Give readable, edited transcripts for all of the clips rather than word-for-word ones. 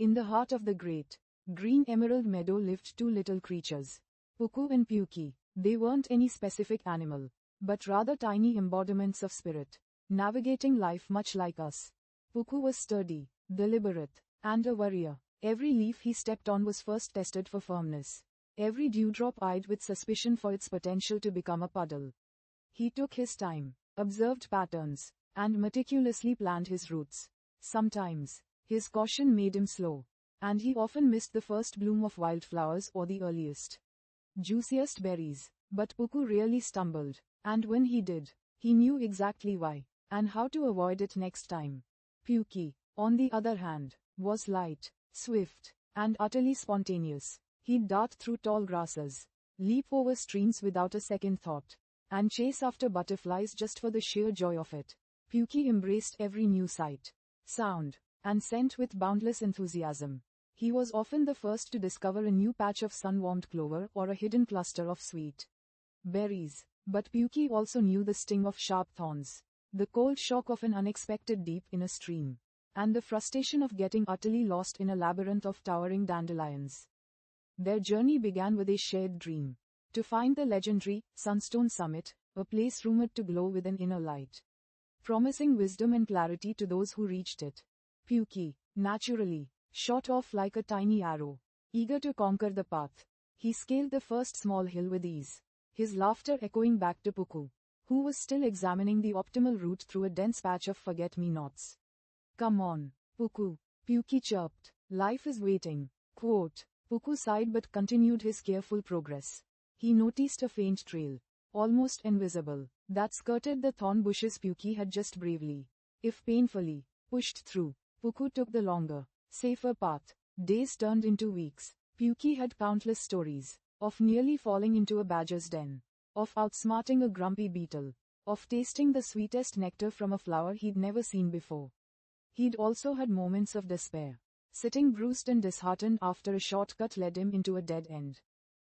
In the heart of the great, green emerald meadow lived two little creatures, Puku and Puki. They weren't any specific animal, but rather tiny embodiments of spirit, navigating life much like us. Puku was sturdy, deliberate, and a warrior. Every leaf he stepped on was first tested for firmness. Every dewdrop eyed with suspicion for its potential to become a puddle. He took his time, observed patterns, and meticulously planned his routes. Sometimes, his caution made him slow, and he often missed the first bloom of wildflowers or the earliest, juiciest berries. But Puku rarely stumbled, and when he did, he knew exactly why, and how to avoid it next time. Puki, on the other hand, was light, swift, and utterly spontaneous. He'd dart through tall grasses, leap over streams without a second thought, and chase after butterflies just for the sheer joy of it. Puki embraced every new sight, sound, and scent with boundless enthusiasm. He was often the first to discover a new patch of sun-warmed clover or a hidden cluster of sweet berries. But Puki also knew the sting of sharp thorns, the cold shock of an unexpected deep in a stream, and the frustration of getting utterly lost in a labyrinth of towering dandelions. Their journey began with a shared dream: to find the legendary Sunstone Summit, a place rumored to glow with an inner light, promising wisdom and clarity to those who reached it. Puki, naturally, shot off like a tiny arrow, eager to conquer the path. He scaled the first small hill with ease, his laughter echoing back to Puku, who was still examining the optimal route through a dense patch of forget-me-nots. "Come on, Puku," Puki chirped. "Life is waiting." Quote. Puku sighed but continued his careful progress. He noticed a faint trail, almost invisible, that skirted the thorn bushes Puki had just bravely, if painfully, pushed through. Puku took the longer, safer path. Days turned into weeks. Puki had countless stories, of nearly falling into a badger's den, of outsmarting a grumpy beetle, of tasting the sweetest nectar from a flower he'd never seen before. He'd also had moments of despair, sitting bruised and disheartened after a shortcut led him into a dead end,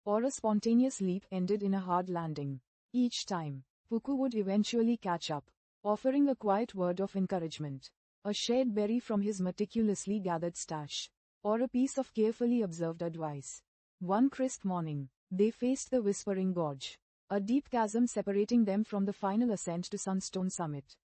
or a spontaneous leap ended in a hard landing. Each time, Puku would eventually catch up, offering a quiet word of encouragement, a shared berry from his meticulously gathered stash, or a piece of carefully observed advice. One crisp morning, they faced the Whispering Gorge, a deep chasm separating them from the final ascent to Sunstone Summit.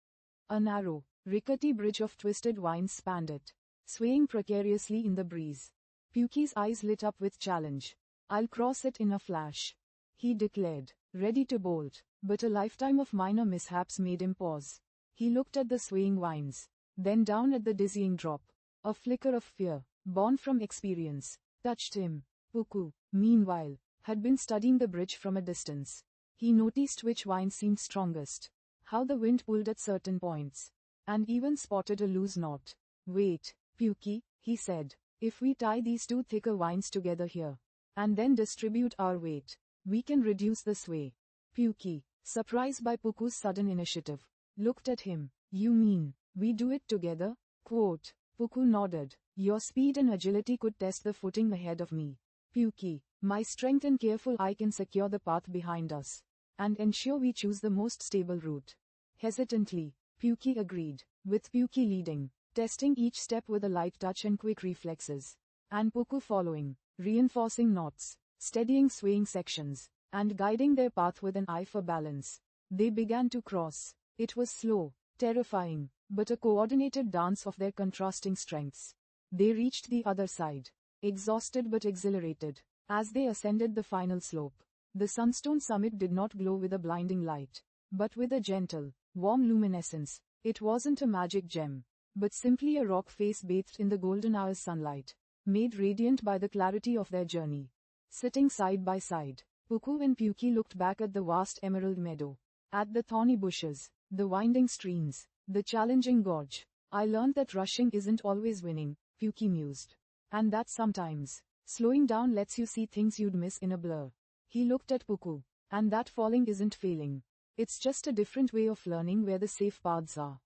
A narrow, rickety bridge of twisted vines spanned it, swaying precariously in the breeze. Puki's eyes lit up with challenge. "I'll cross it in a flash," he declared, ready to bolt, but a lifetime of minor mishaps made him pause. He looked at the swaying vines, then down at the dizzying drop. A flicker of fear, born from experience, touched him. Puku, meanwhile, had been studying the bridge from a distance. He noticed which vines seemed strongest, how the wind pulled at certain points, and even spotted a loose knot. "Wait, Puki," he said, "if we tie these two thicker vines together here, and then distribute our weight, we can reduce the sway." Puki, surprised by Puku's sudden initiative, looked at him. "You mean, we do it together?" Quote. Puku nodded. "Your speed and agility could test the footing ahead of me, Puki. My strength and careful eye can secure the path behind us, and ensure we choose the most stable route." Hesitantly, Puki agreed, with Puki leading, testing each step with a light touch and quick reflexes, and Puku following, reinforcing knots, steadying swaying sections, and guiding their path with an eye for balance. They began to cross. It was slow, terrifying, but a coordinated dance of their contrasting strengths. They reached the other side, exhausted but exhilarated. As they ascended the final slope, the Sunstone Summit did not glow with a blinding light, but with a gentle, warm luminescence. It wasn't a magic gem, but simply a rock face bathed in the golden hour's sunlight, made radiant by the clarity of their journey. Sitting side by side, Puku and Puki looked back at the vast emerald meadow, at the thorny bushes, the winding streams, the challenging gorge. "I learned that rushing isn't always winning," Puki mused, "and that sometimes slowing down lets you see things you'd miss in a blur." He looked at Puku, "And that falling isn't failing. It's just a different way of learning where the safe paths are."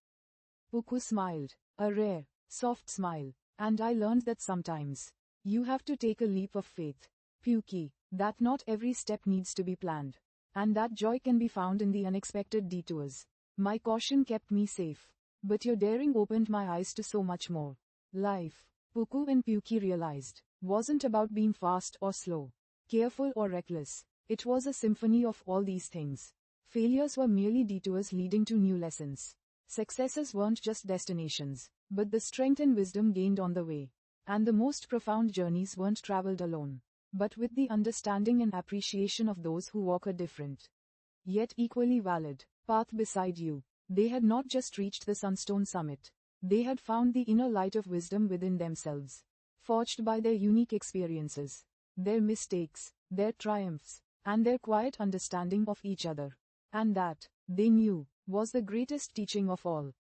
Puku smiled, a rare, soft smile. "And I learned that sometimes you have to take a leap of faith, Puki, that not every step needs to be planned, and that joy can be found in the unexpected detours. My caution kept me safe, but your daring opened my eyes to so much more. Life." Puku and Puki realized, wasn't about being fast or slow, careful or reckless. It was a symphony of all these things. Failures were merely detours leading to new lessons. Successes weren't just destinations, but the strength and wisdom gained on the way. And the most profound journeys weren't traveled alone, but with the understanding and appreciation of those who walk a different, yet equally valid, path beside you. They had not just reached the sunstone summit. They had found the inner light of wisdom within themselves, forged by their unique experiences, their mistakes, their triumphs, and their quiet understanding of each other. And that, they knew, was the greatest teaching of all.